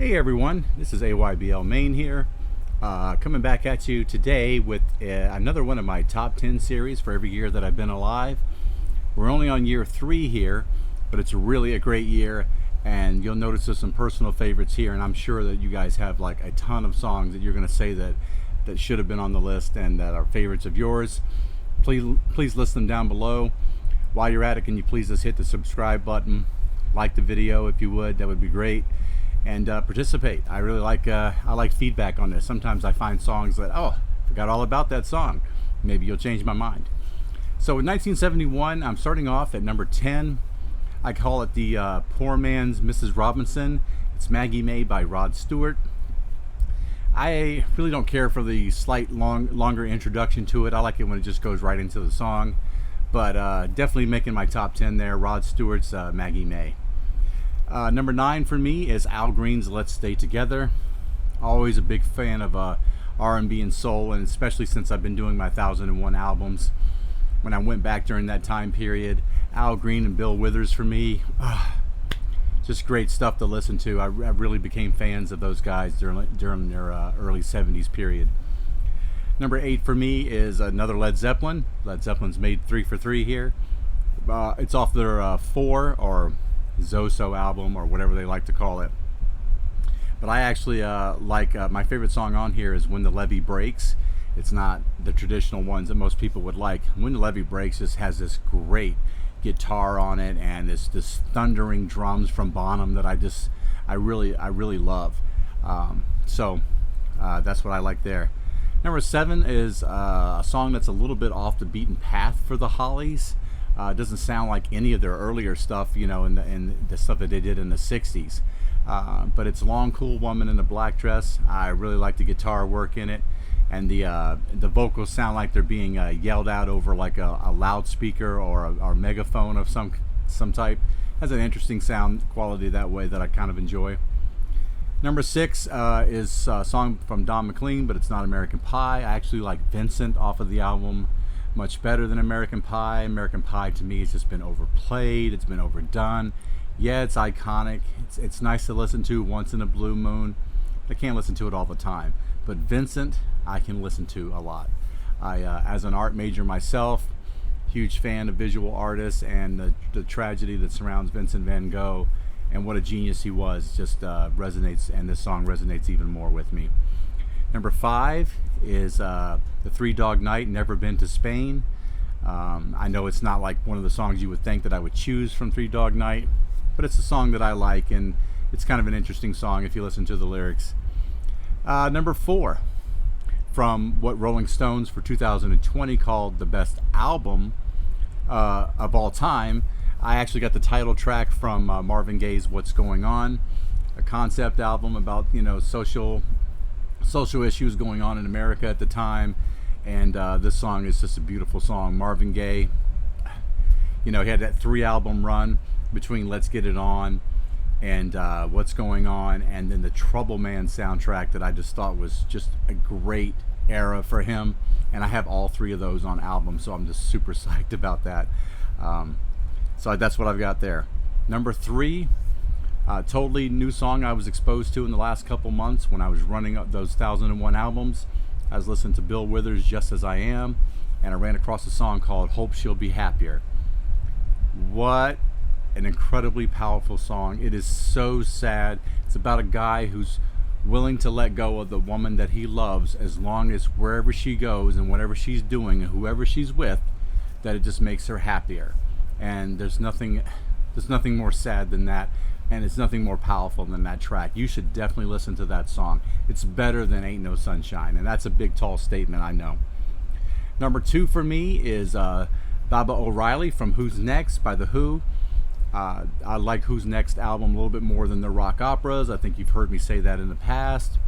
Hey everyone, this is AYBL Main here, coming back at you today with another one of my top 10 series for every year that I've been alive. We're only on year 3 here, but it's really a great year, and you'll notice there's some personal favorites here, and I'm sure that you guys have like a ton of songs that you're going to say that should have been on the list and that are favorites of yours. Please list them down below. While you're at it, can you please just hit the subscribe button, like the video if you would, that would be great. And participate. I really like I like feedback on this. Sometimes I find songs that, oh, forgot all about that song. Maybe you'll change my mind. So in 1971, I'm starting off at number 10. I call it the Poor Man's Mrs. Robinson. It's Maggie May by Rod Stewart. I really don't care for the slight longer introduction to it. I like it when it just goes right into the song. But definitely making my top 10 there. Rod Stewart's Maggie May. Number 9 for me is Al Green's Let's Stay Together. Always a big fan of R&B and soul, and especially since I've been doing my 1001 albums. When I went back during that time period, Al Green and Bill Withers for me, just great stuff to listen to. I really became fans of those guys during their early 70s period. Number 8 for me is another Led Zeppelin. Led Zeppelin's made 3 for 3 here. It's off their 4 or Zoso album, or whatever they like to call it. But I actually like my favorite song on here is When the Levee Breaks. It's not the traditional ones that most people would like. When the Levee Breaks just has this great guitar on it and this thundering drums from Bonham that I really love. So that's what I like there. Number 7 is a song that's a little bit off the beaten path for the Hollies. It doesn't sound like any of their earlier stuff, you know, in the stuff that they did in the 60s. But it's Long Cool Woman in a Black Dress. I really like the guitar work in it, and the vocals sound like they're being yelled out over like a loudspeaker or a megaphone of some type. Has an interesting sound quality that way that I kind of enjoy. Number 6 is a song from Don McLean, but it's not American Pie. I actually like Vincent off of the album much better than American Pie. American Pie to me has just been overplayed. It's been overdone. Yeah, it's iconic. It's nice to listen to once in a blue moon. I can't listen to it all the time. But Vincent, I can listen to a lot. As an art major myself, huge fan of visual artists and the tragedy that surrounds Vincent van Gogh and what a genius he was just resonates, and this song resonates even more with me. Number 5 is the Three Dog Night, Never Been to Spain. I know it's not like one of the songs you would think that I would choose from Three Dog Night, but it's a song that I like, and it's kind of an interesting song if you listen to the lyrics. Number 4, from what Rolling Stones for 2020 called the best album of all time. I actually got the title track from Marvin Gaye's What's Going On, a concept album about, you know, social issues going on in America at the time, and this song is just a beautiful song. Marvin Gaye, you know, he had that 3-album run between Let's Get It On and What's Going On, and then the Trouble Man soundtrack that I just thought was just a great era for him, and I have all 3 of those on album, so I'm just super psyched about that. So that's what I've got there. Number 3, totally new song I was exposed to in the last couple months when I was running up those 1001 albums. I was listening to Bill Withers' Just As I Am, and I ran across a song called Hope She'll Be Happier. What an incredibly powerful song. It is so sad. It's about a guy who's willing to let go of the woman that he loves as long as wherever she goes and whatever she's doing and whoever she's with, that it just makes her happier. And there's nothing more sad than that. And it's nothing more powerful than that track. You should definitely listen to that song. It's better than Ain't No Sunshine, and that's a big, tall statement, I know. Number 2 for me is Baba O'Reilly from Who's Next by The Who. I like Who's Next album a little bit more than the rock operas. I think you've heard me say that in the past.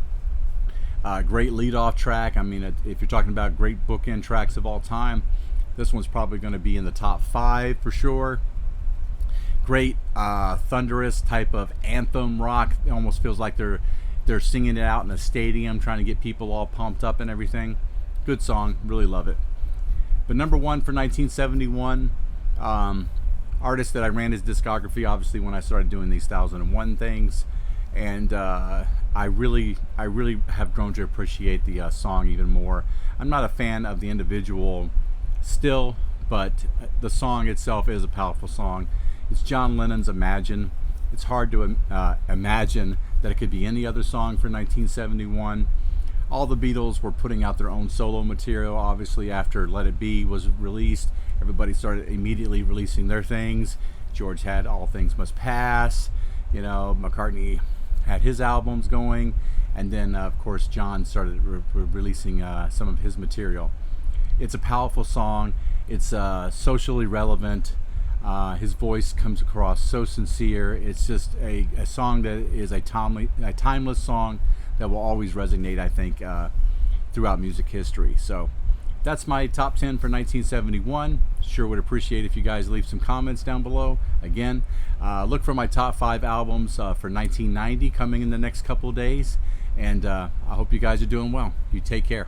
Great lead-off track. I mean, if you're talking about great bookend tracks of all time, this one's probably going to be in the top 5 for sure. Great thunderous type of anthem rock. It almost feels like they're singing it out in a stadium, trying to get people all pumped up and everything. Good song, really love it. But number 1 for 1971, artist that I ran his discography obviously when I started doing these 1001 things, and I really have grown to appreciate the song even more. I'm not a fan of the individual still, but the song itself is a powerful song. It's John Lennon's Imagine. It's hard to imagine that it could be any other song for 1971. All the Beatles were putting out their own solo material. Obviously, after Let It Be was released, everybody started immediately releasing their things. George had All Things Must Pass. You know, McCartney had his albums going, and then of course John started releasing some of his material. It's a powerful song. It's socially relevant. His voice comes across so sincere. It's just a song that is a timeless song that will always resonate, I think, throughout music history. So that's my top 10 for 1971. Sure would appreciate if you guys leave some comments down below. Again, look for my top 5 albums for 1990 coming in the next couple of days. And I hope you guys are doing well. You take care.